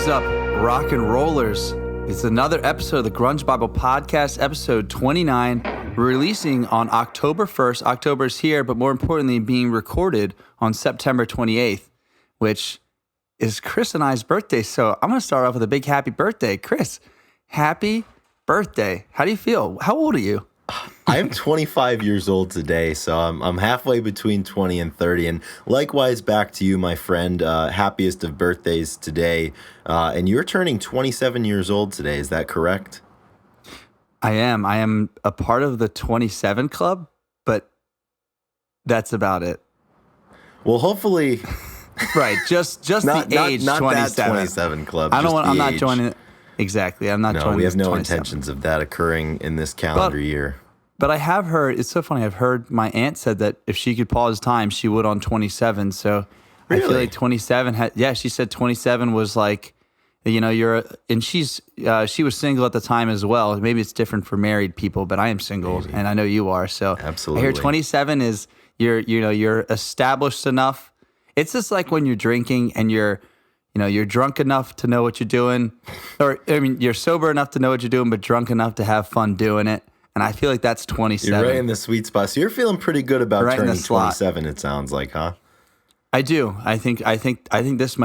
is up, rock and rollers? It's another episode of the Grunge Bible Podcast, episode 29, releasing on October 1st. October is here, but more importantly, being recorded on September 28th, which is Chris and I's birthday. So I'm going to start off with a big happy birthday. Chris, happy birthday. How do you feel? How old are you? I'm 25 years old today, so I'm halfway between 20 and 30. And likewise, back to you, my friend. Happiest of birthdays today. And you're turning 27 years old today. Is that correct? I am. I am a part of the 27 club, but that's about it. Well, hopefully, right? Just not, the age not 27. that 27 club. I don't want. I'm not age. joining it. Exactly. I'm not No, joining. we have no 27. intentions of that occurring in this calendar year. But I have heard, it's so funny, I've heard my aunt said that if she could pause time, she would on 27. So Really? I feel like 27 she said 27 was like, you know, she was single at the time as well. Maybe it's different for married people, but I am single and I know you are. So Absolutely. I hear 27 is you're established enough. It's just like when you're drinking and you're drunk enough to know what you're doing, you're sober enough to know what you're doing, but drunk enough to have fun doing it. And I feel like that's 27. You're right in the sweet spot. So you're feeling pretty good about Right in the turning slot. 27, it sounds like, huh? I do. I think this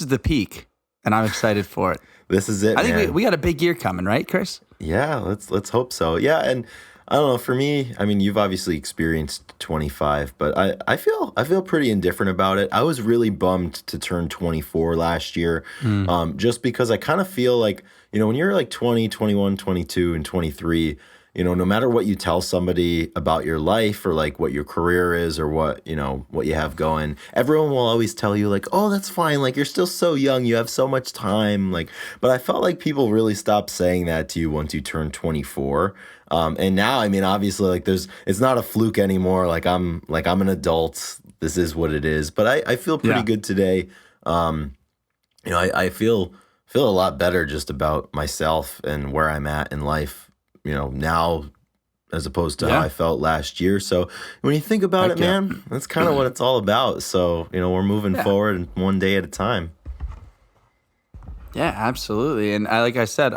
is the peak, and I'm excited for it. This is it, I think man. we got a big year coming, right, Chris? Yeah, let's hope so. Yeah, and I don't know, for me, I mean, you've obviously experienced 25, but I feel pretty indifferent about it. I was really bummed to turn 24 last year, just because I kind of feel like, when you're like 20, 21, 22, and 23, no matter what you tell somebody about your life or like what your career is or what you have going, everyone will always tell you like, oh, that's fine. Like, you're still so young. You have so much time. Like, but I felt like people really stopped saying that to you once you turn 24. And now, I mean, obviously, like it's not a fluke anymore. Like I'm an adult. This is what it is. But I feel pretty good today. I feel a lot better just about myself and where I'm at in life, now as opposed to how I felt last year. So when you think about it, man, that's kind of what it's all about. So, we're moving forward one day at a time. Yeah, absolutely. And I just said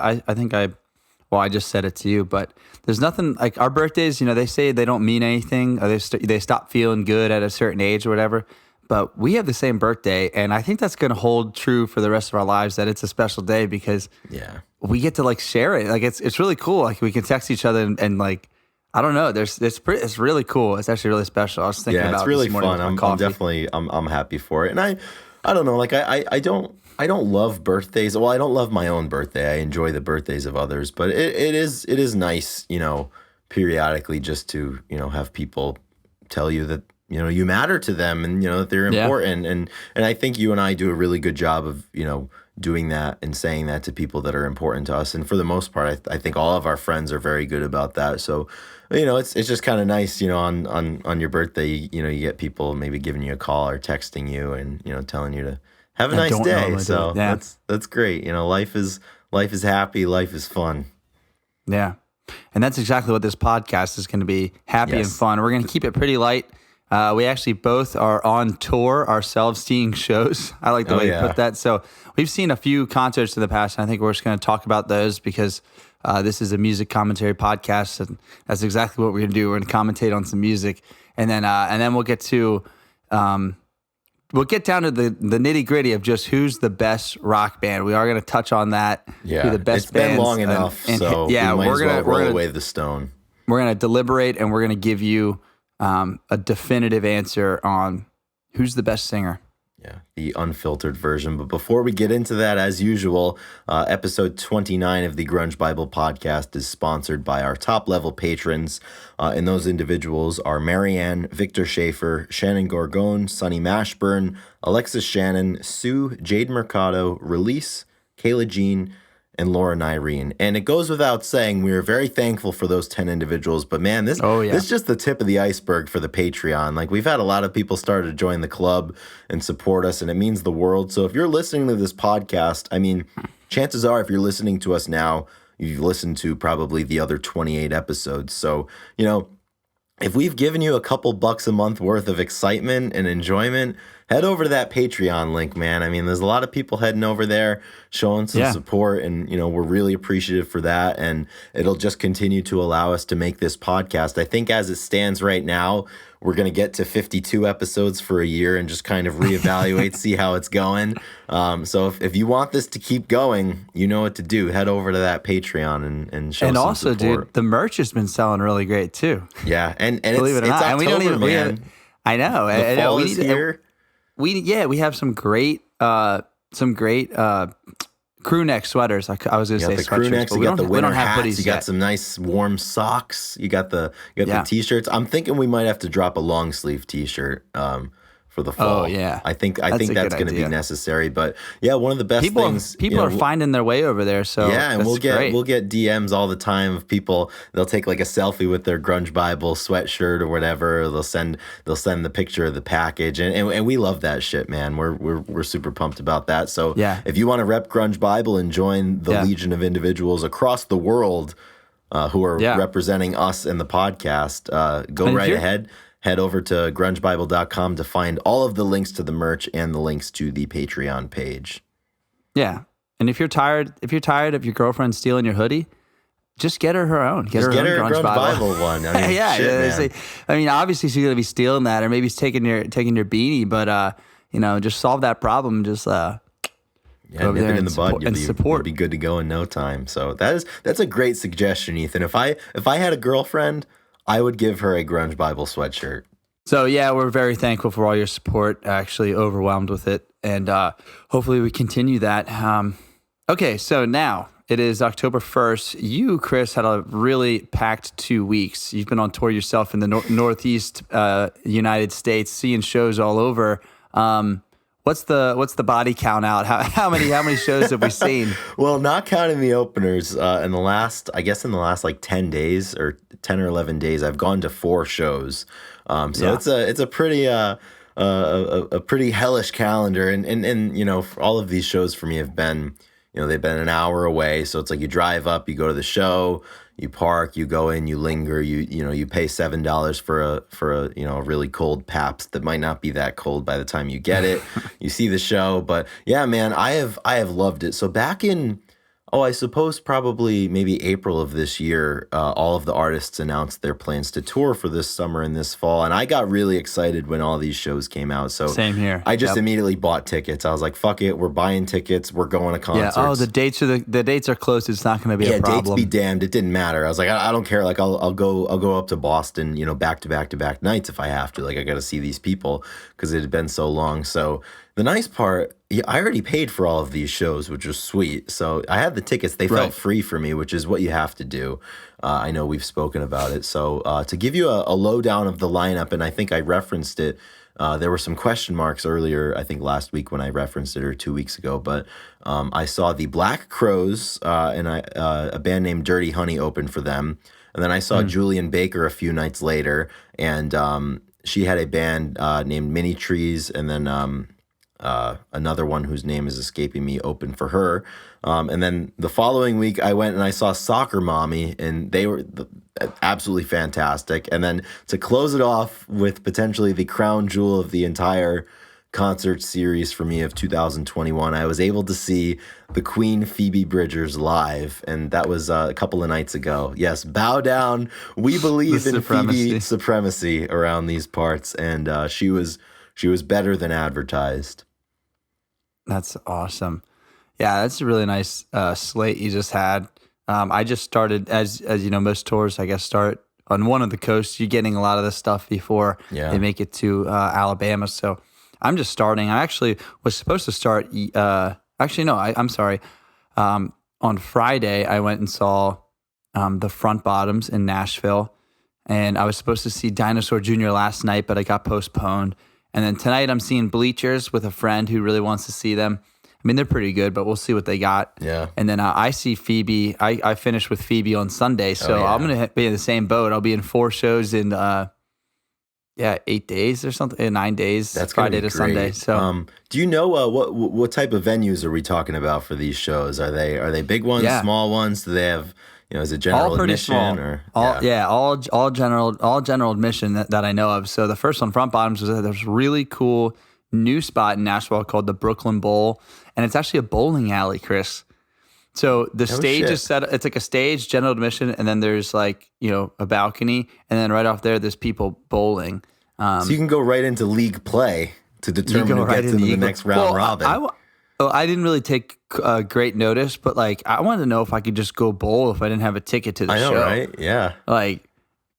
it to you, but there's nothing like our birthdays, they say they don't mean anything or they stop feeling good at a certain age or whatever. But we have the same birthday, and I think that's going to hold true for the rest of our lives, that it's a special day because we get to like share it. Like it's really cool. Like we can text each other and like, I don't know. It's really cool. It's actually really special. I was thinking about it's really this morning fun. with my I'm coffee. definitely I'm happy for it. And I don't know. Like I don't love birthdays. Well, I don't love my own birthday. I enjoy the birthdays of others, but it is nice, periodically just to have people tell you that you matter to them and that they're important. And I think you and I do a really good job of doing that and saying that to people that are important to us. And for the most part, I think all of our friends are very good about that. So it's just kind of nice, on your birthday, you get people maybe giving you a call or texting you and telling you to have a nice day. So that's great. Life is happy, life is fun. Yeah. And that's exactly what this podcast is going to be, happy and fun. We're going to keep it pretty light. We actually both are on tour ourselves, seeing shows. I like the way you put that. So we've seen a few concerts in the past, and I think we're just going to talk about those because this is a music commentary podcast, and that's exactly what we're going to do. We're going to commentate on some music, and then we'll get to we'll get down to the nitty gritty of just who's the best rock band. We are going to touch on that. Yeah, who the best it's been bands, long enough, so we might as well roll away the stone. We're going to deliberate, and we're going to give you a definitive answer on who's the best singer. Yeah, the unfiltered version. But before we get into that, as usual, episode 29 of the Grunge Bible Podcast is sponsored by our top-level patrons, and those individuals are Marianne, Victor Schaefer, Shannon Gorgone, Sonny Mashburn, Alexis Shannon, Sue, Jade Mercado, Release, Kayla Jean, and Laura Nyreen. And it goes without saying, we are very thankful for those 10 individuals. But man, this is just the tip of the iceberg for the Patreon. Like, we've had a lot of people start to join the club and support us, and it means the world. So if you're listening to this podcast, I mean, chances are if you're listening to us now, you've listened to probably the other 28 episodes. So, if we've given you a couple bucks a month worth of excitement and enjoyment, head over to that Patreon link, man. I mean, there's a lot of people heading over there showing some support, and we're really appreciative for that, and it'll just continue to allow us to make this podcast. I think as it stands right now, we're going to get to 52 episodes for a year and just kind of reevaluate, see how it's going. So if you want this to keep going, you know what to do. Head over to that Patreon and show some also, support. dude, the merch has been selling really great too. Yeah, and believe it or not, October, and we don't even. man. I know. The fall is here. We have some great crew neck sweaters. I was going to say the sweatshirts, crew necks, but you we got the don't winter have hats, hoodies you got yet. some nice warm socks, you got the t-shirts. I'm thinking we might have to drop a long sleeve t-shirt for the fall. Oh yeah, I think that's going to be necessary. But yeah, one of the best things people are finding their way over there. So yeah, and we'll great. get DMs all the time of people. They'll take like a selfie with their Grunge Bible sweatshirt or whatever. Or they'll send the picture of the package, and we love that shit, man. We're super pumped about that. So yeah, if you want to rep Grunge Bible and join the legion of individuals across the world who are representing us in the podcast, go right ahead. Head over to grungebible.com to find all of the links to the merch and the links to the Patreon page. Yeah. And if you're tired of your girlfriend stealing your hoodie, just get her own. Get her own Grunge Bible one. I mean, man. I mean, obviously she's gonna be stealing that, or maybe he's taking your beanie. But just solve that problem. Just go over there in the bud. You'll be good to go in no time. So that's a great suggestion, Ethan. If I had a girlfriend, I would give her a Grunge Bible sweatshirt. So yeah, we're very thankful for all your support. Actually, overwhelmed with it, and hopefully we continue that. Okay, so now it is October 1st. You, Chris, had a really packed 2 weeks. You've been on tour yourself in the Northeast United States, seeing shows all over. What's the body count out? How many shows have we seen? Well, not counting the openers, in the last like 10 days or 10 or 11 days, I've gone to 4 shows. It's a pretty a pretty hellish calendar, and for all of these shows for me have been, they've been an hour away. So it's like you drive up, you go to the show, you park, you go in, you linger, you pay $7 for a really cold Pabst that might not be that cold by the time you get it. You see the show, but yeah, man, I have loved it. So back in, I suppose probably maybe April of this year, all of the artists announced their plans to tour for this summer and this fall, and I got really excited when all these shows came out. So same here. I just immediately bought tickets. I was like, "Fuck it, we're buying tickets. We're going to concerts." Yeah. Oh, the dates are close. It's not going to be a problem. Yeah, dates be damned. It didn't matter. I was like, I don't care. Like, I'll go up to Boston, back to back nights if I have to. Like, I got to see these people because it had been so long. So the nice part, I already paid for all of these shows, which was sweet. So I had the tickets. They felt free for me, which is what you have to do. I know we've spoken about it. So to give you a lowdown of the lineup, and I think I referenced it, there were some question marks earlier, I think last week when I referenced it, or 2 weeks ago. But I saw the Black Crowes and a band named Dirty Honey open for them. And then I saw Julian Baker a few nights later, and she had a band named Mini Trees, and then another one whose name is escaping me open for her. And then the following week I went and I saw Soccer Mommy, and they were absolutely fantastic. And then to close it off with potentially the crown jewel of the entire concert series for me of 2021, I was able to see the Queen Phoebe Bridgers live, and that was a couple of nights ago. Yes, bow down. We believe in Phoebe supremacy around these parts, and she was better than advertised. That's awesome. Yeah, that's a really nice slate you just had. I just started, as you know, most tours, I guess, start on one of the coasts. You're getting a lot of this stuff before they make it to Alabama. So I'm just starting. I actually was supposed to start. I'm sorry. On Friday, I went and saw the Front Bottoms in Nashville, and I was supposed to see Dinosaur Jr. last night, but it got postponed. And then tonight I'm seeing Bleachers with a friend who really wants to see them. I mean, they're pretty good, but we'll see what they got. Yeah. And then I see Phoebe. I finished with Phoebe on Sunday, so I'm going to be in the same boat. I'll be in 4 shows in 8 days or something, 9 days. That's Friday to great. Sunday. So, do you know what type of venues are we talking about for these shows? Are they big ones, small ones? Do they have, is it general admission small. or all general admission that I know of. So the first one, Front Bottoms, was really cool new spot in Nashville called the Brooklyn Bowl, and it's actually a bowling alley, Chris. So the stage is set. It's like a stage, general admission, and then there's like a balcony, and then right off there's people bowling. So you can go right into league play to determine who gets into the next round robin. I didn't really take great notice, but like I wanted to know if I could just go bowl if I didn't have a ticket to the show. I know, right? Yeah. Like,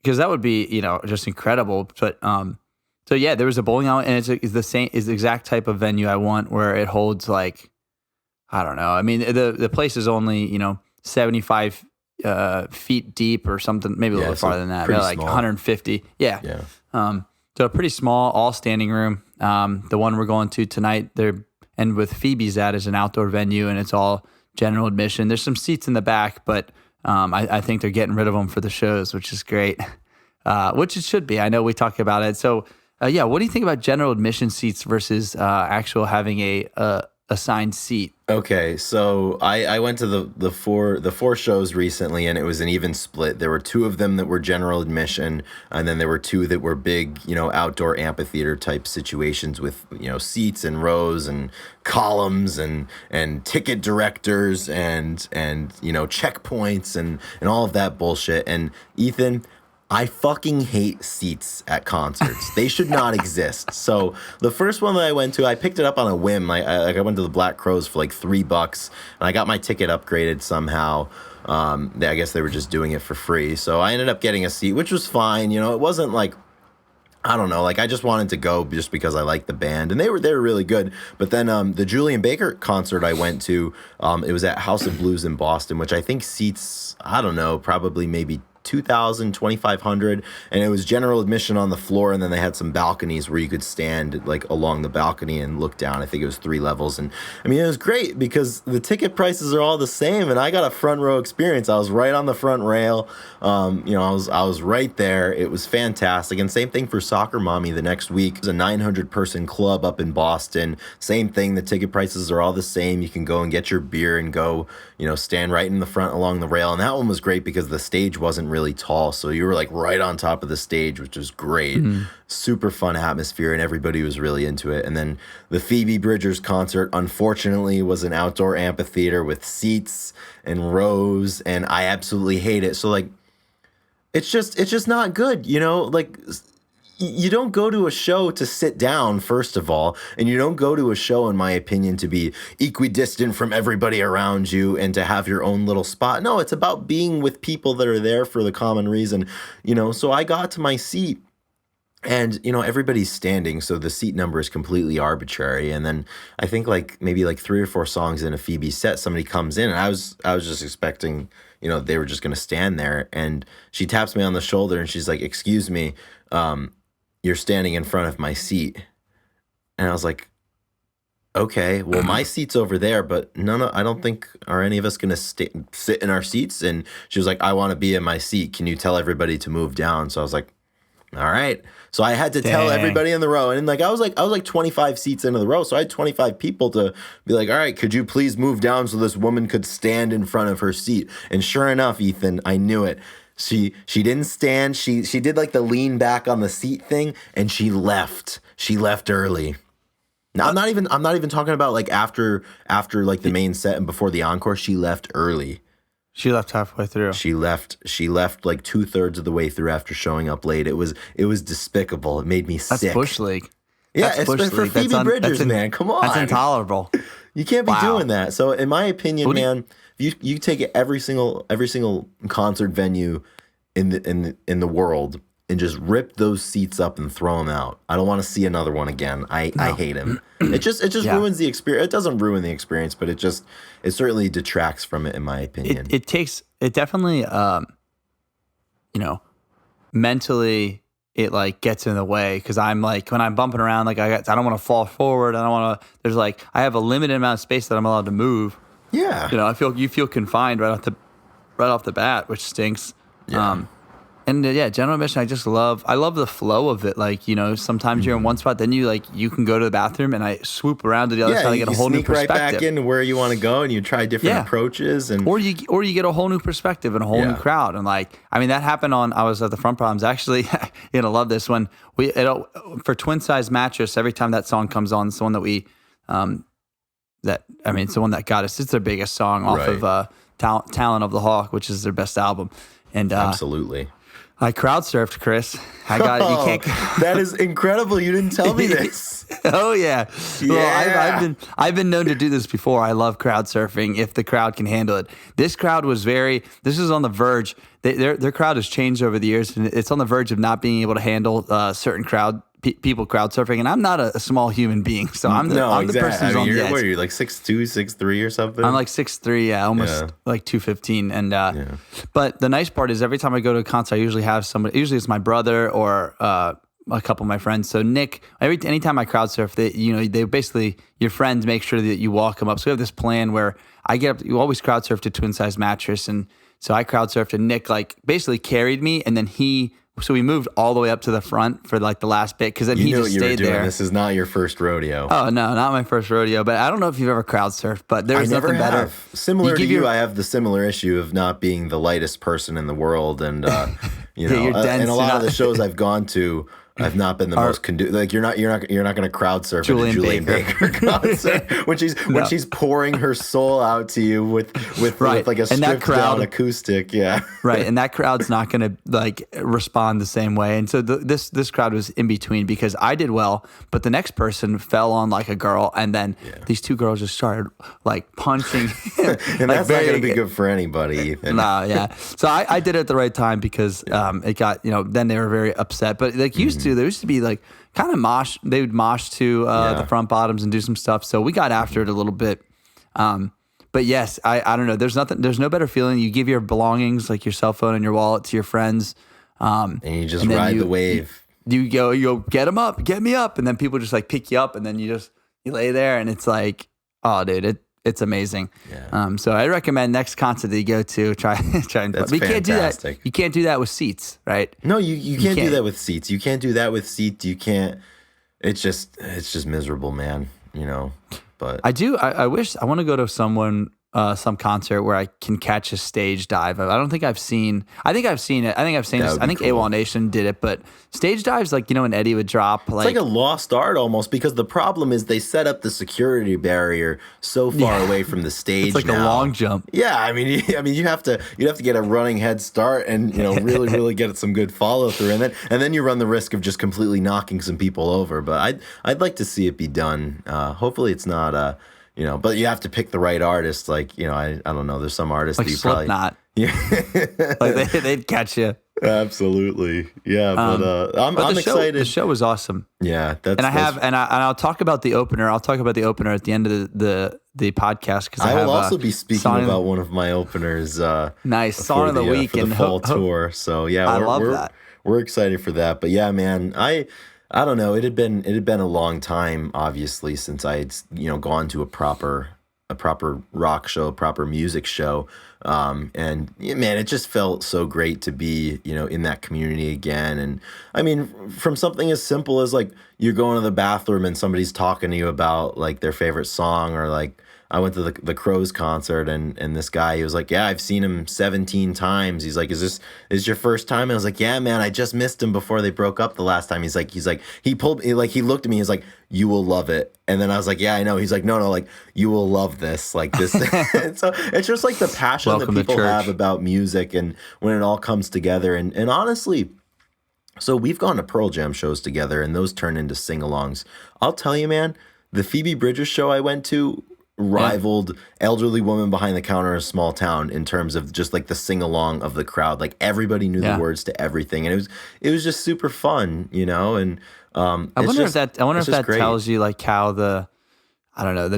because that would be just incredible. But so yeah, there was a bowling alley, and it's the exact type of venue I want, where it holds like, I don't know. I mean, the place is only 75 feet deep or something, maybe a little farther than that. They're like small. 150. Yeah. So a pretty small, all standing room. The one we're going to tonight, and with Phoebe's is an outdoor venue, and it's all general admission. There's some seats in the back, but I think they're getting rid of them for the shows, which is great, which it should be. I know we talk about it. So yeah, what do you think about general admission seats versus actual having a assigned seat? Okay, so I went to the four shows recently, and it was an even split. There were 2 of them that were general admission, and then there were 2 that were big, outdoor amphitheater type situations with seats and rows and columns and ticket directors and checkpoints and all of that bullshit. And Ethan, I fucking hate seats at concerts. They should not exist. So the first one that I went to, I picked it up on a whim. I went to the Black Crows for like $3, and I got my ticket upgraded somehow. I guess they were just doing it for free. So I ended up getting a seat, which was fine. It wasn't like, I don't know, like I just wanted to go just because I liked the band, and they were really good. But then the Julian Baker concert I went to, it was at House of Blues in Boston, which I think seats, I don't know, probably maybe 2,000, 2,500, and it was general admission on the floor, and then they had some balconies where you could stand like along the balcony and look down. I think it was 3 levels, and I mean it was great because the ticket prices are all the same, and I got a front row experience. I was right on the front rail. I was right there. It was fantastic. And same thing for Soccer Mommy the next week. It was a 900 person club up in Boston. Same thing. The ticket prices are all the same. You can go and get your beer and go, stand right in the front along the rail. And that one was great because the stage wasn't really tall, so you were like right on top of the stage, which was great. Super fun atmosphere, and everybody was really into it. And then the Phoebe Bridgers concert, unfortunately, was an outdoor amphitheater with seats and rows, and I absolutely hate it. So like it's just not good, like you don't go to a show to sit down, first of all, and you don't go to a show, in my opinion, to be equidistant from everybody around you and to have your own little spot. No, it's about being with people that are there for the common reason, So I got to my seat, and, everybody's standing, so the seat number is completely arbitrary. And then I think maybe 3 or 4 songs in a Phoebe set, somebody comes in, and I was just expecting, they were just going to stand there. And she taps me on the shoulder, and she's like, "Excuse me, you're standing in front of my seat." And I was like, okay, well, my seat's over there, but I don't think, are any of us going to sit in our seats? And she was like, "I want to be in my seat. Can you tell everybody to move down?" So I was like, all right. So I had to tell everybody in the row. And I was like 25 seats into the row. So I had 25 people to be like, all right, could you please move down so this woman could stand in front of her seat? And sure enough, Ethan, I knew it. She didn't stand. She did like the lean back on the seat thing, and she left. She left early. Now I'm not even talking about like after like the main set and before the encore. She left early. She left halfway through. She left like 2/3 of the way through after showing up late. It was despicable. It made me sick. That's Bush League. Yeah, it's for Phoebe Bridgers, man. Come on. That's intolerable. You can't be doing that. So in my opinion, man, you take every single concert venue in the world and just rip those seats up and throw them out. I don't want to see another one again. I hate him. It just ruins the experience. It doesn't ruin the experience, but it certainly detracts from it, in my opinion. It definitely mentally it like gets in the way, because I'm like, when I'm bumping around, like I don't want to fall forward. I don't want to. There's like, I have a limited amount of space that I'm allowed to move. Yeah. You feel confined right off the bat, which stinks. Yeah. yeah, general admission, I love the flow of it. Like, sometimes you're in one spot, then you can go to the bathroom and I swoop around to the other side and get a whole new perspective. Right back into where you want to go and you try different approaches. Or you get a whole new perspective and a whole new crowd. And like, I mean, that happened I was at the Front Problems. Actually, you're going to love this one. For Twin Size Mattress, every time that song comes on, it's the one that it's the one that got us. It's their biggest song off of Talon of the Hawk, which is their best album. And absolutely. I crowd surfed, Chris. I got it. You can't. That is incredible. You didn't tell me this. Oh yeah. Well, I've been known to do this before. I love crowd surfing if the crowd can handle it. This crowd was this is on the verge. Their crowd has changed over the years, and it's on the verge of not being able to handle certain people crowd surfing. And I'm not a small human being, so I'm the person who's on the edge. What are you, like 6'2", 6'3", or something? I'm like 6'3", almost like 215. And but the nice part is every time I go to a concert, I usually have somebody. Usually it's my brother or a couple of my friends. So Nick, anytime I crowd surf, they basically, your friends make sure that you walk them up. So we have this plan where I get up. You always crowd surf to Twin Size Mattress, and so I crowd surfed, and Nick like basically carried me, and then so we moved all the way up to the front for like the last bit, because then he just stayed there. This is not your first rodeo. Oh no, not my first rodeo. But I don't know if you've ever crowd surfed, but there's nothing better. Similar to you, I have the similar issue of not being the lightest person in the world, and you're dense, and a lot of the shows I've gone to, I've not been the most conducive. Like you're not going to crowd surf at a Julian Baker concert when she's pouring her soul out to you with like a stripped down acoustic. Yeah, right. And that crowd's not going to like respond the same way. And so this crowd was in between, because I did well, but the next person fell on like a girl, and then these two girls just started like punching, and that's not going to be good for anybody. No, yeah. So I did it at the right time, because it got then they were very upset, but like there used to be like kind of mosh. They would mosh to the Front Bottoms and do some stuff. So we got after it a little bit. But yes, I don't know. There's no better feeling. You give your belongings, like your cell phone and your wallet, to your friends. And you just ride the wave. You go, get them up, get me up. And then people just like pick you up, and then you lay there, and it's like, oh dude, it's amazing. Yeah. So I recommend next concert that you go to, try and. That's but you fantastic. Can't do that. You can't do that with seats, right? No, you can't do that with seats. You can't do that with seats. You can't. It's just miserable, man. But I wish I want to go to some concert where I can catch a stage dive. I don't think I've seen. I think I've seen it. I think cool. AWOL Nation did it, but stage dives, like when Eddie would drop, like, it's like a lost art almost, because the problem is they set up the security barrier so far away from the stage. It's like a long jump. Yeah, I mean, you have to get a running head start, and really get some good follow through, and then you run the risk of just completely knocking some people over. But I'd like to see it be done. Hopefully, it's not. But you have to pick the right artist. Like, I don't know. There's some artists like that you Slipknot. Like they'd catch you. Absolutely. Yeah. But I'm excited. The show was awesome. Yeah. I'll talk about the opener. I'll talk about the opener at the end of the podcast, because I will also be speaking about one of my openers. Nice song of the week for the fall tour. So yeah, I love that. We're excited for that. But yeah, man, I don't know. It had been a long time, obviously, since I had gone to a proper rock show, proper music show, and man, it just felt so great to be in that community again. And I mean, from something as simple as like you're going to the bathroom and somebody's talking to you about like their favorite song, or like I went to the Crows concert, and this guy, he was like, yeah, I've seen him 17 times. He's like, is your first time? And I was like, yeah, man, I just missed him before they broke up the last time. He's like, he looked at me, he's like, you will love it. And then I was like, yeah, I know. He's like, no, like, you will love this. Like this. And so it's just like the passion that people have about music, and when it all comes together. And honestly, so we've gone to Pearl Jam shows together, and those turn into sing-alongs. I'll tell you, man, the Phoebe Bridgers show I went to rivaled Elderly Woman Behind the Counter in a Small Town in terms of just like the sing-along of the crowd. Like everybody knew the words to everything, and it was just super fun, and I wonder if that tells you like how the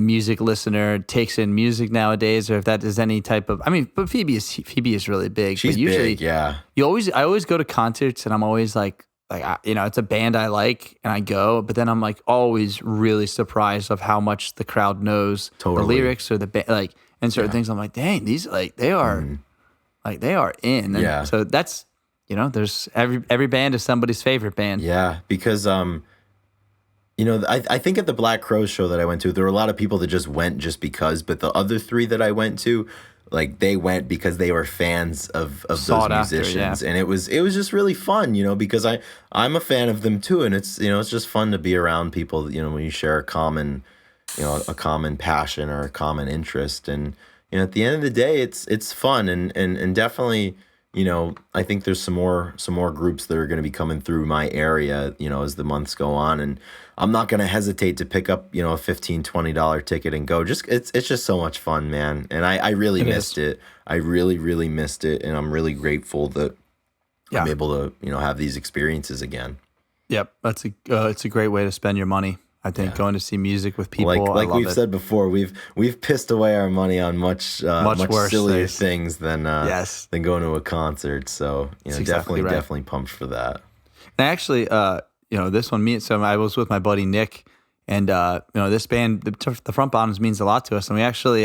music listener takes in music nowadays, or if that is any type of. I mean, but Phoebe is really big. She's but usually, big, yeah. I always go to concerts, and I'm always like it's a band I like, and I go, but then I'm like always really surprised of how much the crowd knows the lyrics or the band, and certain things. I'm like, dang, these like they are in. And so that's there's every band is somebody's favorite band. Yeah, because I think at the Black Crowes show that I went to, there were a lot of people that just went just because, but the other three that I went to, like they went because they were fans of those musicians, and it was just really fun, because I'm a fan of them too, and it's it's just fun to be around people, when you share a common passion or a common interest, and at the end of the day, it's fun, and definitely. I think there's some more groups that are going to be coming through my area, as the months go on, and I'm not going to hesitate to pick up, a $15-$20 ticket and go. It's just so much fun, man. And I really missed it. I really, really missed it. And I'm really grateful that I'm able to, have these experiences again. Yep. It's a great way to spend your money. I think going to see music with people, like we've said before, we've pissed away our money on much sillier things than going to a concert. So definitely pumped for that. And actually, this one so I was with my buddy Nick, and this band, the Front Bottoms means a lot to us, and we actually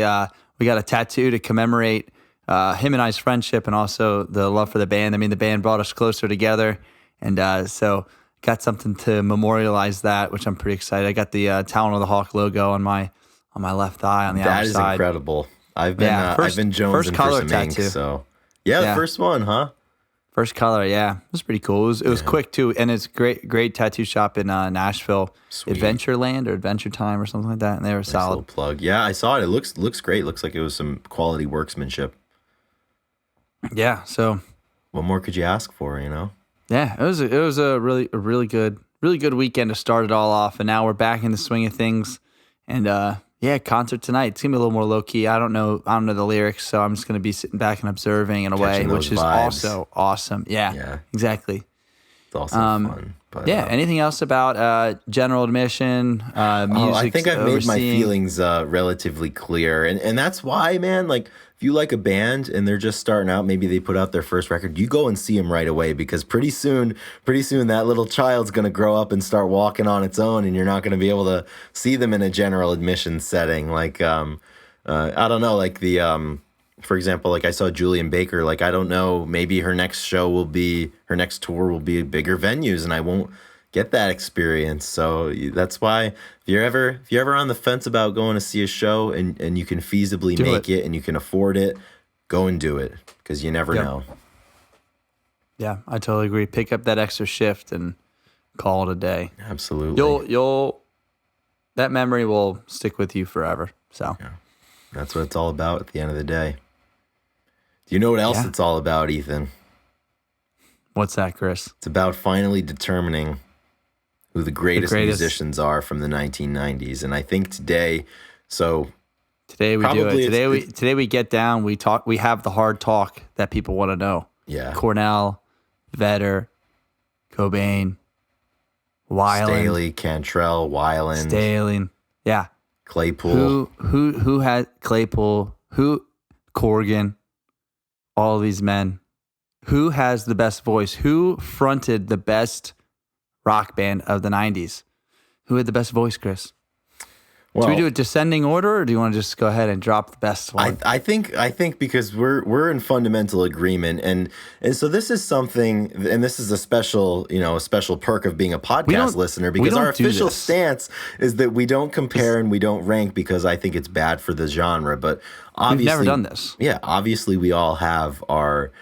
we got a tattoo to commemorate him and I's friendship and also the love for the band. I mean, the band brought us closer together, and so. Got something to memorialize that, which I'm pretty excited. I got the Talon of the Hawk logo on my left thigh on the outer side. That is incredible. I've been jonesing for some ink. So the first one, huh? First color, yeah. It was pretty cool. It was quick too, and it's great tattoo shop in Nashville, Sweet. Adventureland or Adventure Time or something like that, and they were solid. Little plug. Yeah, I saw it. It looks great. Looks like it was some quality workmanship. Yeah. So, what more could you ask for? Yeah, it was a really good weekend to start it all off, and now we're back in the swing of things. And concert tonight. It's gonna be a little more low key. I don't know the lyrics, so I'm just gonna be sitting back and observing in a way, which is also awesome. Yeah, exactly. It's also fun. But, anything else about general admission, music? I think I've made my feelings relatively clear, and that's why, man. Like, if you like a band and they're just starting out, maybe they put out their first record, you go and see them right away, because pretty soon that little child's gonna grow up and start walking on its own, and you're not gonna be able to see them in a general admission setting. Like, I don't know, like for example, like I saw Julian Baker. Like, I don't know, maybe her next tour will be bigger venues, and I won't get that experience. So that's why if you're ever on the fence about going to see a show and you can feasibly make it and you can afford it, go and do it, because you never know. Yeah, I totally agree. Pick up that extra shift and call it a day. Absolutely. You'll that memory will stick with you forever. So that's what it's all about at the end of the day. Do you know what else it's all about, Ethan? What's that, Chris? It's about finally determining who the greatest musicians are from the 1990s. And I think today we do it. Today we get down, we talk, we have the hard talk that people want to know. Yeah. Cornell, Vedder, Cobain, Weiland. Staley, Cantrell, Weiland. Staley. Yeah. Claypool. Who had Claypool, Corgan, all these men. Who has the best voice? Who fronted the best rock band of the 90s? Who had the best voice, Chris? Well, do we do a descending order, or do you want to just go ahead and drop the best one? I think because we're in fundamental agreement, and so this is something, and this is a special perk of being a podcast listener, because our official stance is that we don't compare and we don't rank, because I think it's bad for the genre. But obviously, we've never done this. Yeah, obviously we all have our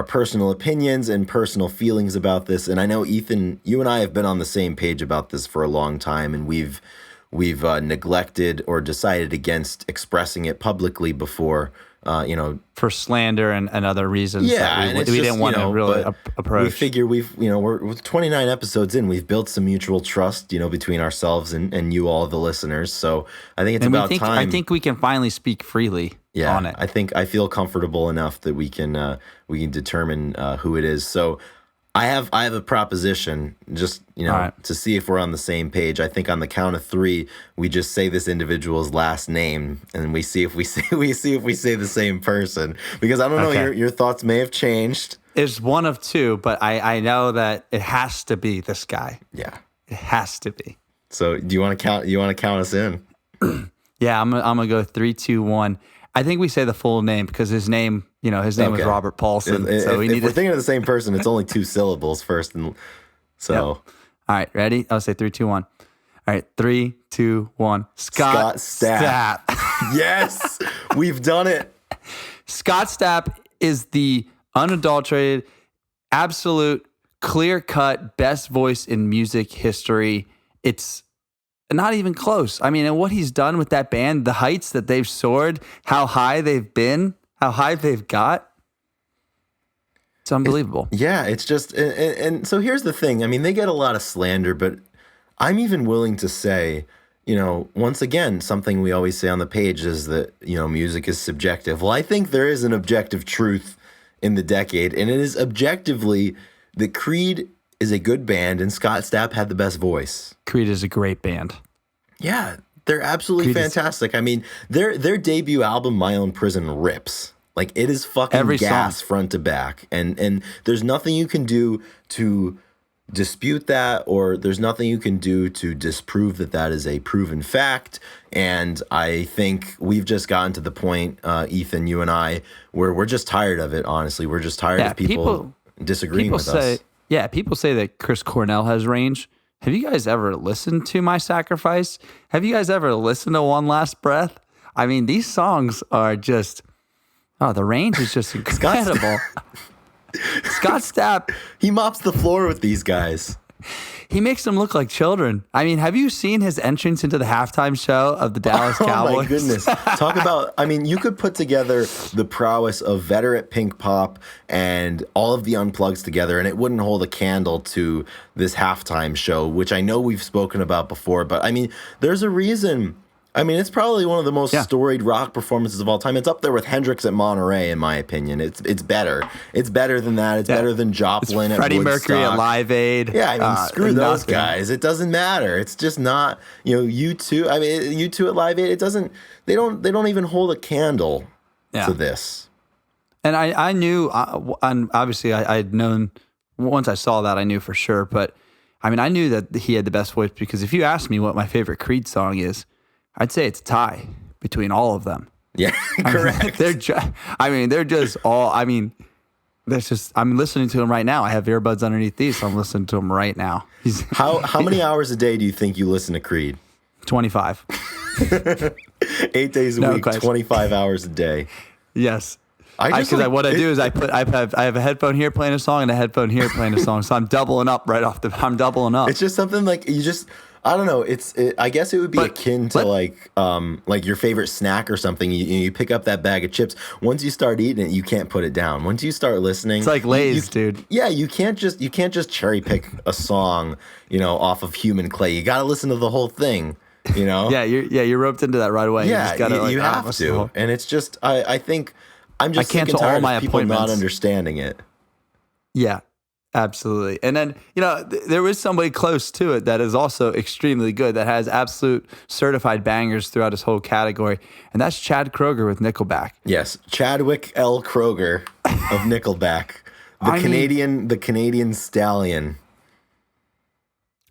personal opinions and personal feelings about this, and I know, Ethan, you and I have been on the same page about this for a long time, and we've neglected or decided against expressing it publicly before, for slander and other reasons. Yeah, that we didn't want to really approach. We figure we're 29 episodes in, we've built some mutual trust, between ourselves and you all, the listeners. So I think it's about time. I think we can finally speak freely on it. I feel comfortable enough that we can determine who it is. So I have a proposition, just to see if we're on the same page. I think on the count of 3, we just say this individual's last name, and we see if we say the same person. Because I don't know, your thoughts may have changed. It's one of 2, but I know that it has to be this guy. Yeah, it has to be. So do you want to count? You want to count us in? Yeah, I'm gonna go 3, 2, 1. I think we say the full name because his name was Robert Paulson. If we're thinking of the same person, it's only 2 syllables first. And so. Yep. All right, ready? I'll say 3, 2, 1. All right, 3, 2, 1. Scott Stapp. Yes, we've done it. Scott Stapp is the unadulterated, absolute, clear-cut best voice in music history. It's not even close. I mean, and what he's done with that band, the heights that they've soared, how high they've been, how high they've got, it's unbelievable. It's just, and so here's the thing. I mean, they get a lot of slander, but I'm even willing to say, once again, something we always say on the page is that, music is subjective. Well, I think there is an objective truth in the decade, and it is objectively that Creed is a good band and Scott Stapp had the best voice. Creed is a great band. Yeah, they're absolutely fantastic. I mean, their debut album, My Own Prison, rips. Like, it is fucking every gas song. Front to back. And there's nothing you can do to dispute that, or there's nothing you can do to disprove that is a proven fact. And I think we've just gotten to the point, Ethan, you and I, where we're just tired of it, honestly. We're just tired of people disagreeing with us. Yeah, people say that Chris Cornell has range. Have you guys ever listened to My Sacrifice? Have you guys ever listened to One Last Breath? I mean, these songs are just, the range is just incredible. Scott Stapp. He mops the floor with these guys. He makes them look like children. I mean, have you seen his entrance into the halftime show of the Dallas Cowboys? Oh, my goodness. Talk about, I mean, you could put together the prowess of Veteran Pink Pop and all of the Unplugs together, and it wouldn't hold a candle to this halftime show, which I know we've spoken about before. But, I mean, there's a reason. I mean, it's probably one of the most storied rock performances of all time. It's up there with Hendrix at Monterey, in my opinion. It's better. It's better than that. It's better than Joplin at Woodstock. Freddie Mercury at Live Aid. Yeah, I mean, screw those guys. It doesn't matter. It's just not, U2. I mean, U2 at Live Aid. It doesn't. They don't even hold a candle to this. And I knew, and obviously I had known once I saw that, I knew for sure. But I mean, I knew that he had the best voice because if you ask me what my favorite Creed song is, I'd say it's a tie between all of them. Yeah, correct. They're just all, I'm listening to him right now. I have earbuds underneath these, so I'm listening to him right now. How many hours a day do you think you listen to Creed? 25. 8 days a week, 25 hours a day. Yes. What I do is I have a headphone here playing a song and a headphone here playing a song. So I'm doubling up I'm doubling up. It's just something like I don't know. I guess it would be akin to like your favorite snack or something. You pick up that bag of chips. Once you start eating it, you can't put it down. Once you start listening, it's like Lay's, dude. Yeah, you can't just cherry pick a song, off of Human Clay. You got to listen to the whole thing. Yeah, you're roped into that right away. Yeah, you have to. And it's just I think I'm just sick and tired of people not understanding it. Yeah. Absolutely. And then, there is somebody close to it that is also extremely good, that has absolute certified bangers throughout his whole category. And that's Chad Kroeger with Nickelback. Yes. Chadwick L. Kroeger of Nickelback. The Canadian stallion.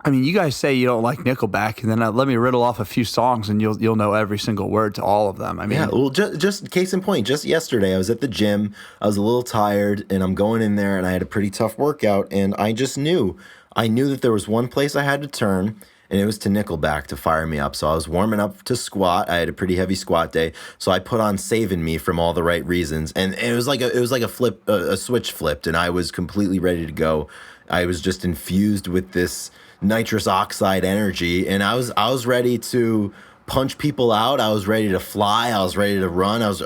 I mean, you guys say you don't like Nickelback, and then let me riddle off a few songs, and you'll know every single word to all of them. I mean, yeah. Well, just case in point, just yesterday I was at the gym. I was a little tired, and I'm going in there, and I had a pretty tough workout, and I just knew. I knew that there was one place I had to turn, and it was to Nickelback to fire me up. So I was warming up to squat. I had a pretty heavy squat day, so I put on "Saving Me" from All the Right Reasons, and it was like a switch flipped, and I was completely ready to go. I was just infused with this nitrous oxide energy, and I was ready to punch people out. I was ready to fly. I was ready to run. I was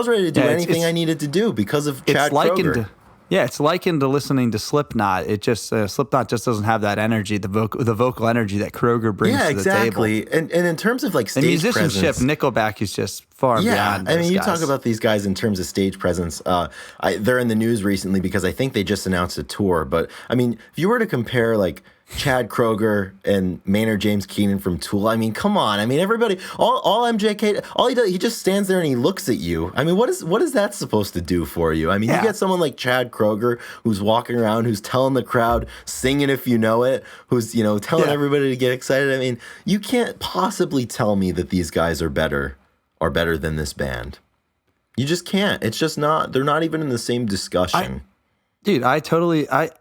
ready to do anything I needed to do because of Chad Kroeger. It's likened to listening to Slipknot. It just Slipknot just doesn't have that energy, the vocal energy that Kroeger brings to the table. Yeah, exactly. And in terms of like stage musicianship, presence, Nickelback is just far beyond. I mean, you talk about these guys in terms of stage presence. They're in the news recently because I think they just announced a tour. But I mean, if you were to compare like Chad Kroeger and Maynard James Keenan from Tool. I mean, come on. I mean, everybody, all MJK, all he does, he just stands there and he looks at you. I mean, what is that supposed to do for you? I mean, you get someone like Chad Kroeger who's walking around, who's telling the crowd, singing if you know it, who's, telling everybody to get excited. I mean, you can't possibly tell me that these guys are better than this band. You just can't. It's just not. They're not even in the same discussion. Dude, I totally agree.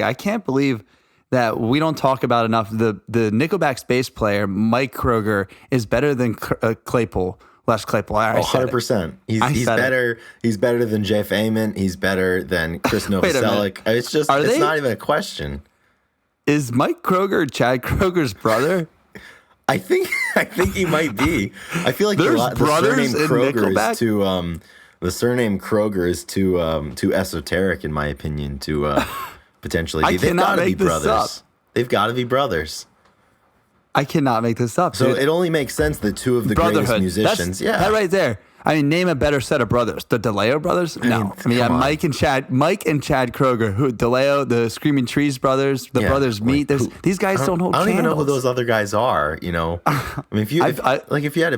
I can't believe that we don't talk about enough. The Nickelback's bass player, Mike Kroger, is better than Claypool. Les Claypool. 100%. He's better. He's better than Jeff Ament. He's better than Chris Novoselic. It's not even a question. Is Mike Kroger Chad Kroger's brother? I think he might be. I feel like the surname Kroger is too esoteric, in my opinion, to potentially be. They've got to be brothers. They've got to be brothers. I cannot make this up. So dude. It only makes sense that two of the greatest musicians. That right there. I mean, name a better set of brothers. The DeLeo brothers? No. I mean, yeah, Mike and Chad Kroger. Who? DeLeo, the Screaming Trees brothers, the brothers Meat. These guys don't hold candles. I don't even know who those other guys are. You know, I mean, if you had to pick,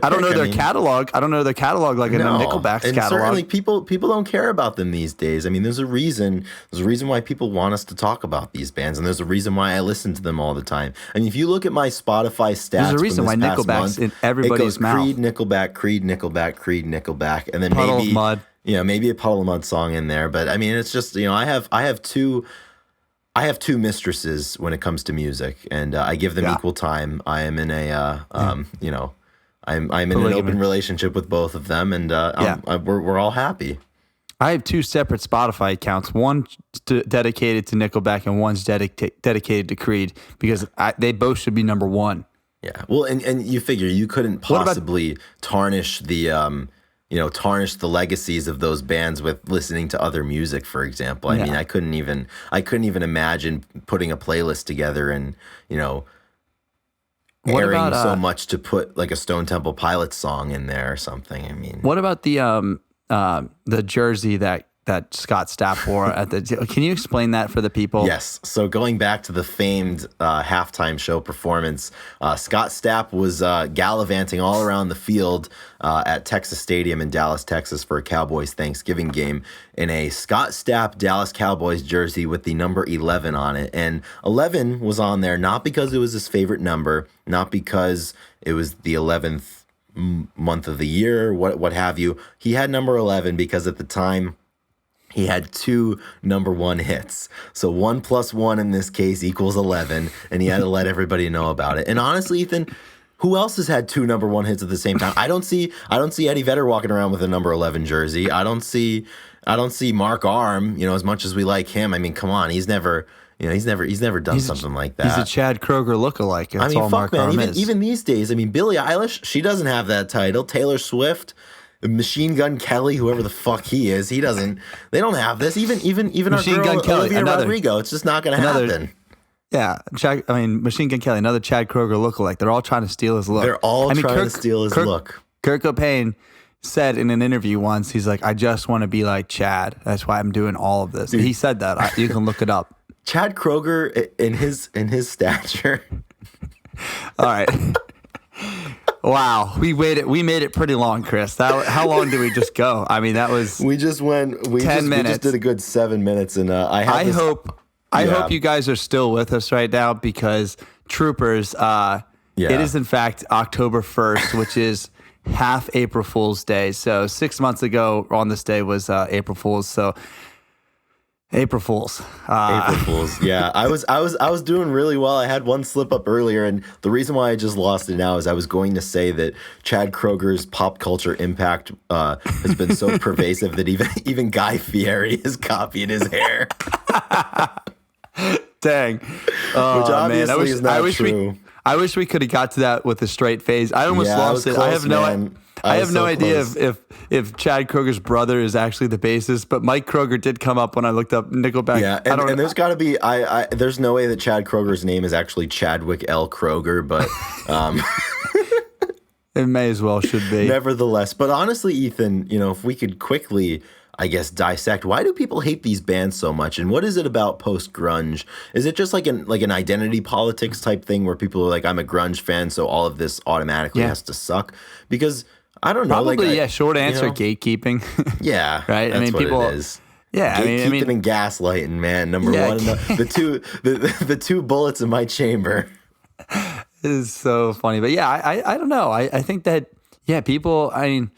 I don't know their catalog. I don't know their catalog like in Nickelback's and catalog. Certainly, people don't care about them these days. I mean, there's a reason. There's a reason why people want us to talk about these bands, and there's a reason why I listen to them all the time. I mean, if you look at my Spotify stats, there's a reason why Nickelback's in everybody's mouth. Creed, Nickelback, and then Puddle of Mud. Maybe a Puddle of Mud song in there. But I mean, it's just, I have two mistresses when it comes to music, and I give them equal time. I am in I'm in an open relationship with both of them, and we're all happy. I have two separate Spotify accounts. One dedicated to Nickelback, and one's dedicated to Creed, because they both should be number one. Yeah. Well, and you figure you couldn't possibly tarnish the tarnish the legacies of those bands with listening to other music, for example. I mean, I couldn't even imagine putting a playlist together and, airing so much to put like a Stone Temple Pilots song in there or something. I mean, what about the jersey that Scott Stapp wore at the? Can you explain that for the people? Yes. So going back to the famed halftime show performance, Scott Stapp was gallivanting all around the field at Texas Stadium in Dallas, Texas, for a Cowboys Thanksgiving game in a Scott Stapp Dallas Cowboys jersey with the number 11 on it. And 11 was on there not because it was his favorite number, not because it was the 11th month of the year, what have you. He had number 11 because at the time, he had 2 number 1 hits. So 1 + 1 in this case equals 11, and he had to let everybody know about it. And honestly, Ethan, who else has had 2 number 1 hits at the same time? I don't see Eddie Vedder walking around with a number 11 jersey. I don't see Mark Arm, as much as we like him. I mean, come on, he's never done something like that. He's a Chad Kroger lookalike. That's all Mark Arm is. Even these days, I mean, Billie Eilish, she doesn't have that title. Taylor Swift, Machine Gun Kelly, whoever the fuck he is, he doesn't. They don't have this. Even our girl Olivia Rodrigo, it's just not going to happen. Yeah, Machine Gun Kelly, another Chad Kroger lookalike. They're all trying to steal his look. They're all trying to steal his look. Kurt Cobain said in an interview once, he's like, "I just want to be like Chad. That's why I'm doing all of this." He said that. You can look it up. Chad Kroger in his stature. All right. Wow, we made it pretty long, Chris. How long did we just go? I mean, that was 10 minutes. We just did a good 7 minutes, and I hope you guys are still with us right now, because troopers, it is in fact October 1st, which is half April Fool's Day. So 6 months ago on this day was April Fool's. So April Fools. April Fools. Yeah, I was doing really well. I had one slip up earlier, and the reason why I just lost it now is I was going to say that Chad Kroger's pop culture impact has been so pervasive that even Guy Fieri has copied his hair. Dang. Which obviously is not true. I wish we could have got to that with a straight face. I almost lost it. Close, I have no idea if Chad Kroger's brother is actually the bassist, but Mike Kroger did come up when I looked up Nickelback. Yeah, and there's got to be there's no way that Chad Kroger's name is actually Chadwick L. Kroger, but it may as well should be. Nevertheless, but honestly, Ethan, if we could quickly, I guess, dissect, why do people hate these bands so much, and what is it about post-grunge? Is it just like an identity politics type thing where people are like, I'm a grunge fan, so all of this automatically has to suck? Because I don't know. Probably, short answer, gatekeeping. Yeah. Right? That's what it is. Yeah. Gatekeeping and gaslighting, man. Number one. The two bullets in my chamber. It is so funny. But yeah, I don't know. I think that, Yeah, people. I mean,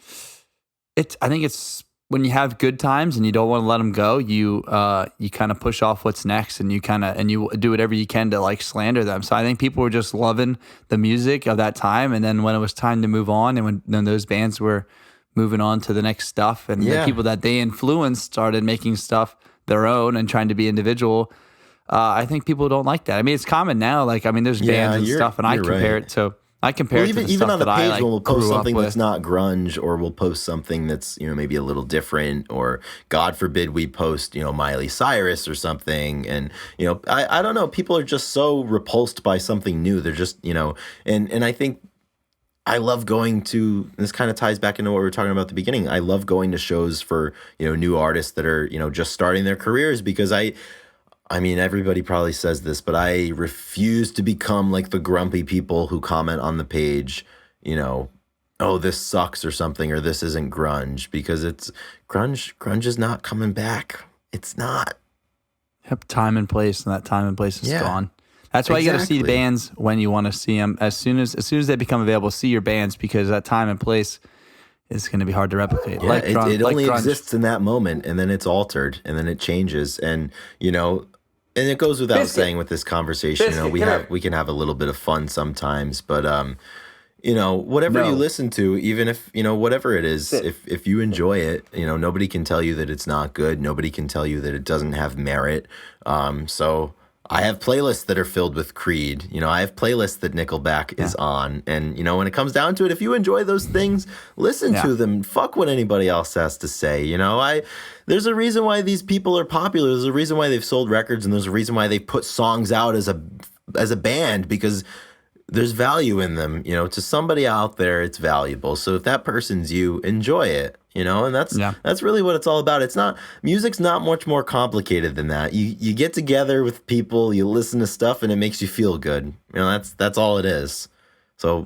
I think it's when you have good times and you don't want to let them go. You kind of push off what's next, and you do whatever you can to like slander them. So I think people were just loving the music of that time, and then when it was time to move on, and when those bands were moving on to the next stuff, and the people that they influenced started making stuff their own and trying to be individual. I think people don't like that. I mean, it's common now. Like, I mean, there's bands and stuff, and I compare it to. I compare it to the even stuff on the that page I like when we'll post something with. that's not grunge, or we'll post something that's, you know, maybe a little different, or God forbid we post, you know, Miley Cyrus or something. And, you know, I don't know, people are just so repulsed by something new. They're just, you know, and I think I love going to, this kind of ties back into what we were talking about at the beginning. I love going to shows for, you know, new artists that are, you know, just starting their careers, because I mean, everybody probably says this, but I refuse to become like the grumpy people who comment on the page, you know, oh, this sucks or something, or this isn't grunge, because it's grunge is not coming back. It's not. Yep, time and place, and that time and place is gone. That's why you got to see the bands when you want to see them. As soon as they become available, see your bands, because that time and place is going to be hard to replicate. Yeah, it only exists in that moment, and then it's altered, and then it changes, and you know. And it goes without saying with this conversation, you know, we can have a little bit of fun sometimes, but you know, whatever you listen to, even if, you know, whatever it is, if you enjoy it, you know, nobody can tell you that it's not good. Nobody can tell you that it doesn't have merit. So I have playlists that are filled with Creed. You know, I have playlists that Nickelback is on. And, you know, when it comes down to it, if you enjoy those things, listen to them. Fuck what anybody else has to say. You know, there's a reason why these people are popular. There's a reason why they've sold records, and there's a reason why they put songs out as a band, because there's value in them. You know, to somebody out there, it's valuable. So if that person's you, enjoy it. You know, and that's really what it's all about. Music's not much more complicated than that. You get together with people, you listen to stuff, and it makes you feel good. You know, that's all it is. So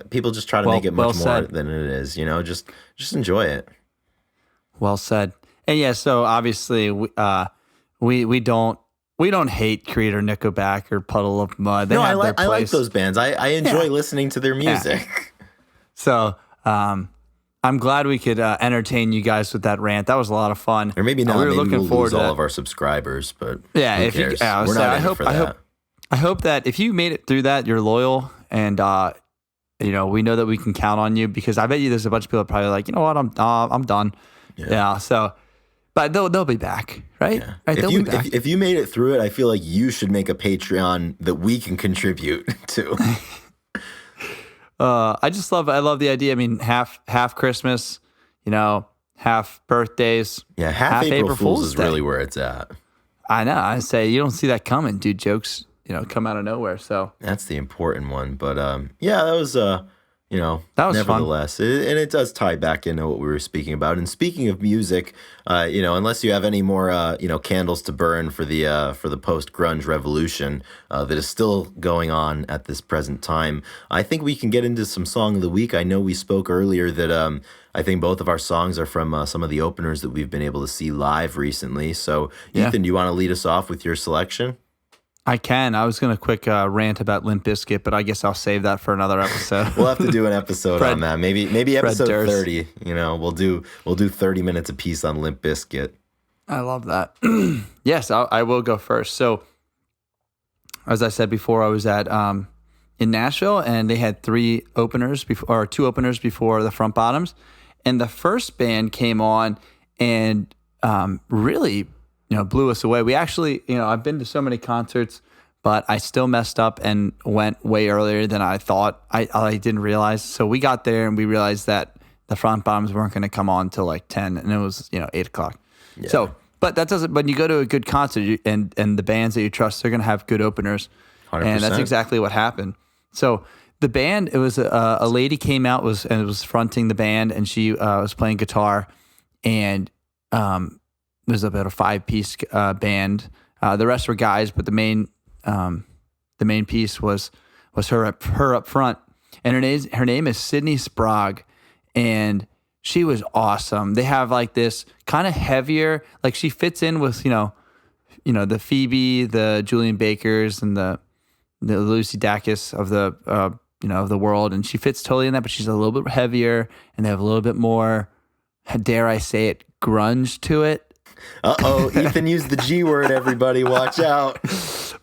people just try to make it much more than it is. You know, just enjoy it. Well said. And yeah, so obviously we don't hate Creed or Nickelback or Puddle of Mud. They have their place. I like those bands. I enjoy listening to their music. Yeah. So I'm glad we could entertain you guys with that rant. That was a lot of fun. Or maybe not. Maybe we'll lose all of our subscribers, but yeah, who cares? We're not in it for that. I hope that if you made it through that, you're loyal, and you know, we know that we can count on you, because I bet you there's a bunch of people that probably like, you know what, I'm done. Yeah. So, but they'll be back, right? Yeah. Right. If you made it through it, I feel like you should make a Patreon that we can contribute to. I love the idea. I mean, half Christmas, you know, half birthdays. Yeah, half April Fool's is really where it's at. I know. I say you don't see that coming, dude. Jokes, you know, come out of nowhere. So that's the important one. But yeah, that was you know, that was nevertheless, fun. And it does tie back into what we were speaking about. And speaking of music, you know, unless you have any more, you know, candles to burn for the post-grunge revolution that is still going on at this present time, I think we can get into some song of the week. I know we spoke earlier that I think both of our songs are from some of the openers that we've been able to see live recently. So, Ethan, do you want to lead us off with your selection? I can. I was going to quick rant about Limp Bizkit, but I guess I'll save that for another episode. We'll have to do an episode on that. Maybe episode 30. You know, we'll do 30 minutes apiece on Limp Bizkit. I love that. Yes, I will go first. So, as I said before, I was at in Nashville, and they had two openers before the Front Bottoms, and the first band came on and really, you know, blew us away. We actually, you know, I've been to so many concerts, but I still messed up and went way earlier than I thought. I didn't realize. So we got there and we realized that the Front Bottoms weren't going to come on till like 10, and it was, you know, 8 o'clock. Yeah. So, but that doesn't, when you go to a good concert and the bands that you trust, they're going to have good openers. 100%. And that's exactly what happened. So the band, it was a lady came out and was fronting the band, and she was playing guitar, and it was about a 5-piece band. The rest were guys, but the main piece was her up front, and her name is Sydney Sprague, and she was awesome. They have like this kind of heavier, like she fits in with you know the Phoebe, the Julian Bakers, and the Lucy Dacus of the of the world, and she fits totally in that, but she's a little bit heavier, and they have a little bit more, dare I say it, grunge to it. Uh-oh, Ethan used the G word, everybody, watch out.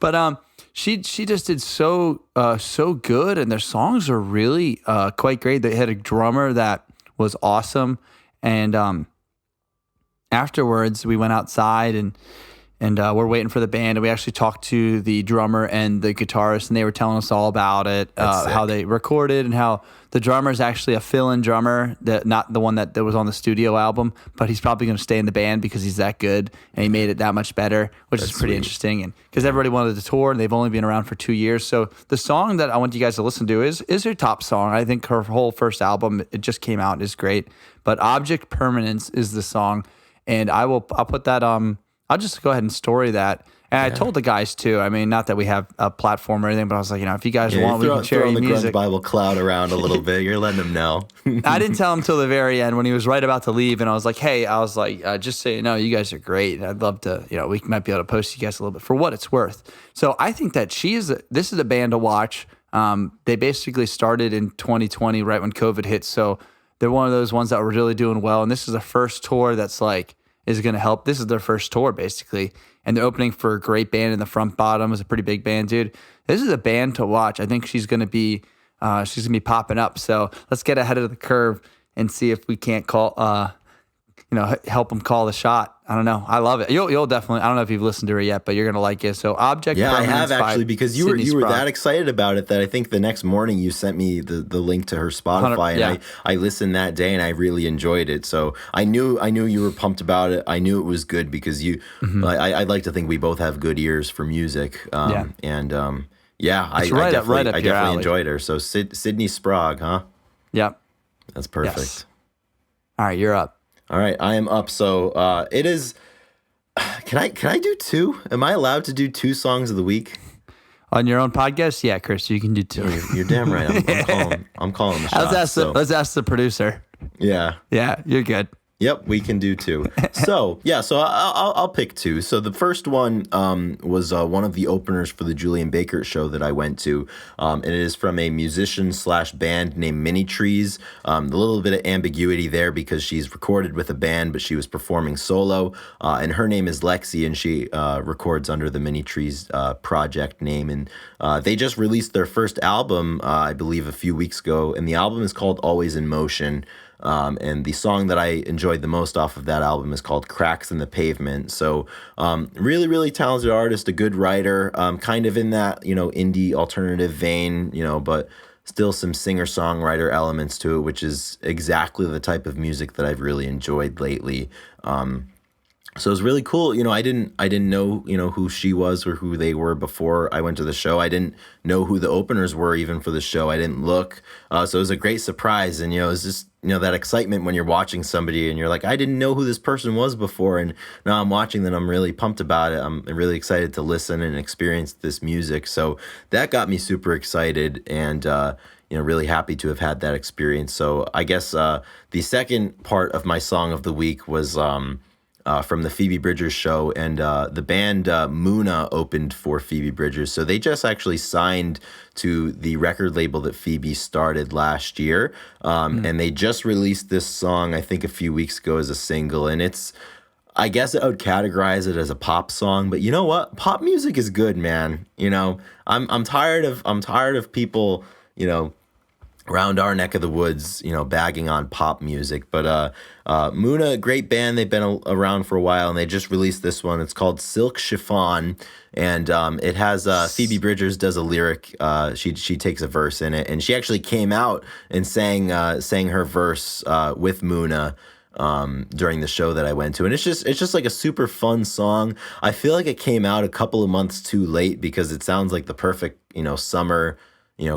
But she just did so good, and their songs are really quite great. They had a drummer that was awesome, and afterwards we went outside and we're waiting for the band, and we actually talked to the drummer and the guitarist, and they were telling us all about it, how they recorded, and how the drummer is actually a fill-in drummer, not the one that was on the studio album, but he's probably going to stay in the band because he's that good, and he made it that much better, which is pretty interesting. And because everybody wanted to tour, and they've only been around for 2 years. So the song that I want you guys to listen to is her top song. I think her whole first album, it just came out, is great. But Object Permanence is the song, and I'll put that I'll just go ahead and story that. And I told the guys too. I mean, not that we have a platform or anything, but I was like, if you guys want, we can share your music. The Grunge Bible cloud around a little bit. You're letting them know. I didn't tell him till the very end when he was right about to leave, and I was like, hey, just so you know, you guys are great. I'd love to, we might be able to post you guys a little bit for what it's worth. So I think that this is a band to watch. They basically started in 2020, right when COVID hit. So they're one of those ones that were really doing well. And this is the first tour that's is going to help. This is their first tour, basically. And they're opening for a great band in the Front Bottom. Is a pretty big band, dude. This is a band to watch. I think she's going to be popping up. So let's get ahead of the curve and see if we can't help them call the shot. I don't know. I love it. You'll definitely. I don't know if you've listened to her yet, but you're gonna like it. So Object. Yeah, I have actually, because you were that excited about it that I think the next morning you sent me the link to her Spotify, and I listened that day and I really enjoyed it. So I knew you were pumped about it. I knew it was good because you. I'd like to think we both have good ears for music. I definitely enjoyed her. So Sydney Sprague, huh? Yep. That's perfect. Yes. All right, you're up. All right, I am up. So it is. Can I do two? Am I allowed to do 2 songs of the week on your own podcast? Yeah, Chris, you can do 2. You're damn right. I'm calling the shots. Let's ask the producer. Yeah. Yeah, you're good. Yep, we can do 2. So I'll pick 2. So the first one was one of the openers for the Julian Baker show that I went to, and it is from a musician/band named Mini Trees. A little bit of ambiguity there because she's recorded with a band, but she was performing solo, and her name is Lexi, and she records under the Mini Trees project name, and they just released their first album, I believe, a few weeks ago, and the album is called Always in Motion. And the song that I enjoyed the most off of that album is called Cracks in the Pavement. So really, really talented artist, a good writer, kind of in that, indie alternative vein, but still some singer-songwriter elements to it, which is exactly the type of music that I've really enjoyed lately. So it was really cool. I didn't know, who she was or who they were before I went to the show. I didn't know who the openers were even for the show. I didn't look. So it was a great surprise. And, it was just, that excitement when you're watching somebody and you're like, I didn't know who this person was before. And now I'm watching them. I'm really pumped about it. I'm really excited to listen and experience this music. So that got me super excited and, really happy to have had that experience. So I guess the second part of my song of the week was from the Phoebe Bridgers show, and the band Muna opened for Phoebe Bridgers. So they just actually signed to the record label that Phoebe started last year, and they just released this song, I think, a few weeks ago as a single, and I guess I would categorize it as a pop song, but you know what? Pop music is good, man. I'm tired of people, around our neck of the woods, bagging on pop music. But Muna, great band. They've been around for a while, and they just released this one. It's called Silk Chiffon, and it has Phoebe Bridgers does a lyric. She takes a verse in it, and she actually came out and sang her verse with Muna during the show that I went to. And it's just like a super fun song. I feel like it came out a couple of months too late because it sounds like the perfect, summer,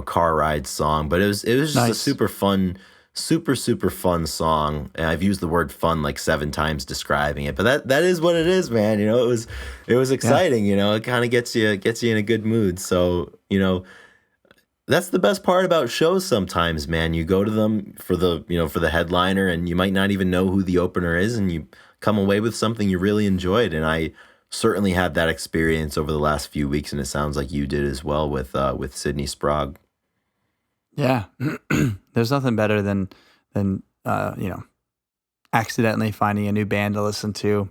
car ride song, but it was just nice. A super fun song. And I've used the word fun like 7 times describing it, but that is what it is, man. It was exciting. It kind of gets you in a good mood. So, that's the best part about shows sometimes, man. You go to them for the headliner, and you might not even know who the opener is, and you come away with something you really enjoyed. And I certainly had that experience over the last few weeks, and it sounds like you did as well with Sydney Sprague. Yeah. There's nothing better than accidentally finding a new band to listen to.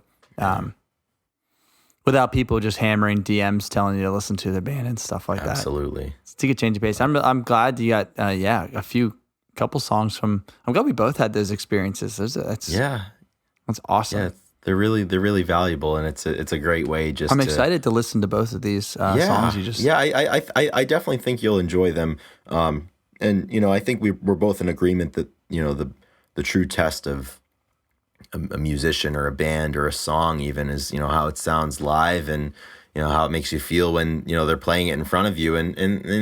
Without people just hammering DMs telling you to listen to their band and stuff like that. Absolutely. To get change of pace. I'm glad you got couple songs from. I'm glad we both had those experiences. That's awesome. Yeah, they're really valuable, and it's a great way. I'm excited to listen to both of these songs. You just I definitely think you'll enjoy them. And I think we're both in agreement that the true test of a musician or a band or a song even is how it sounds live, and how it makes you feel when they're playing it in front of you, and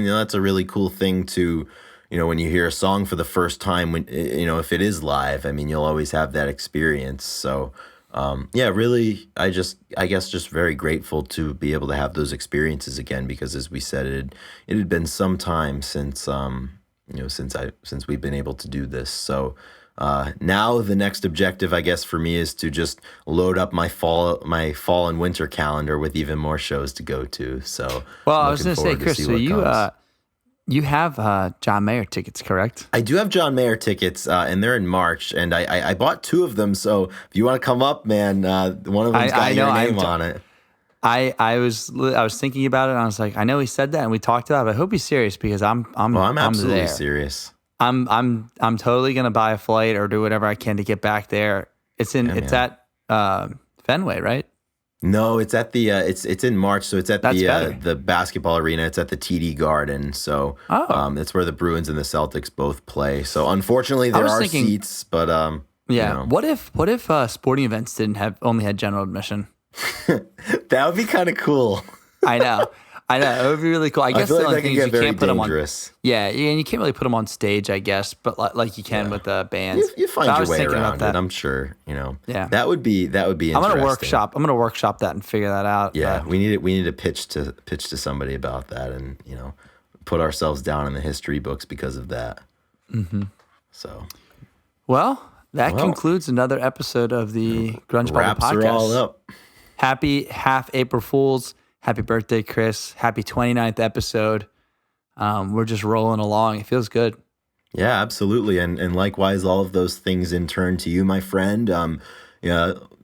that's a really cool thing to when you hear a song for the first time, when if it is live, I mean, you'll always have that experience. So really, I guess just very grateful to be able to have those experiences again, because as we said, it had been some time since since we've been able to do this. So now the next objective, I guess, for me is to just load up my fall and winter calendar with even more shows to go to. So, well, I was going to say, Chris, so you have John Mayer tickets, correct? I do have John Mayer tickets, and they're in March, and I bought 2 of them. So if you want to come up, man, one of them's got your name on it. I was thinking about it, and I was like, I know he said that, and we talked about it, but I hope he's serious, because I'm absolutely there. serious. I'm totally gonna buy a flight or do whatever I can to get back there. It's at Fenway, right? No, it's at the it's in March, so it's at the basketball arena. It's at the TD Garden, so it's where the Bruins and the Celtics both play. So unfortunately, there are seats, but What if sporting events only had general admission? That would be kind of cool. I know. It would be really cool. I guess the only thing is you can't put dangerous. them on. Yeah, and you can't really put them on stage, I guess, but like you can with the bands. You find your way around it, I'm sure. Yeah, that would be interesting. I'm gonna workshop that and figure that out. Yeah, we need to pitch to somebody about that, and put ourselves down in the history books because of that. Mm-hmm. So, that concludes another episode of the Grunge Bible Podcast. Are all up. Happy half April Fools. Happy birthday, Chris. Happy 29th episode. We're just rolling along. It feels good. Yeah, absolutely. And likewise, all of those things in turn to you, my friend.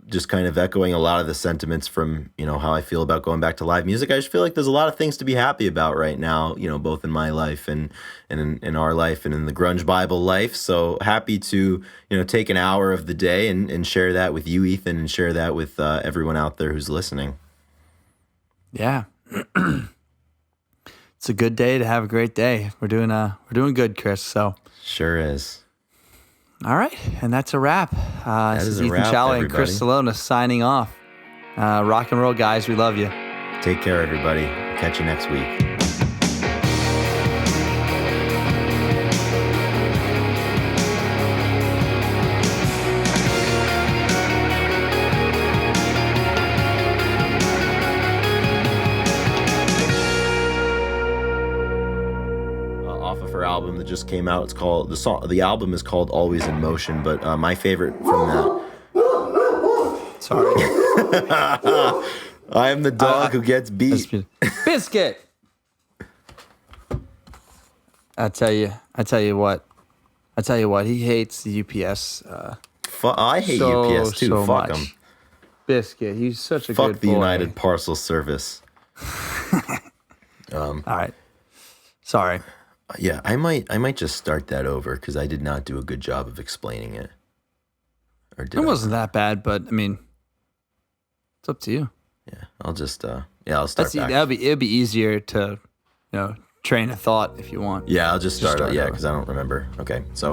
Just kind of echoing a lot of the sentiments from, how I feel about going back to live music. I just feel like there's a lot of things to be happy about right now, both in my life and in our life and in the Grunge Bible life. So happy to, take an hour of the day and share that with you, Ethan, and share that with everyone out there who's listening. Yeah. It's a good day to have a great day. We're doing good, Chris. So sure is. All right, and that's a wrap. This is Ethan Challey and Chris Salona signing off. Rock and roll, guys. We love you. Take care, everybody. Catch you next week. Album that just came out. It's called the album is called Always in Motion, but my favorite from that. Sorry. I am the dog who gets beat. Biscuit. I tell you what, he hates the UPS. I hate UPS too. So Fuck them. Biscuit, he's such a Fuck good boy. the United Parcel Service. All right. Sorry. Yeah, I might just start that over because I did not do a good job of explaining it. Or did it wasn't that bad, but I mean, it's up to you. Yeah, I'll just I'll start. It'd be easier to, train a thought if you want. Yeah, I'll just start. Yeah, because I don't remember. Okay, so.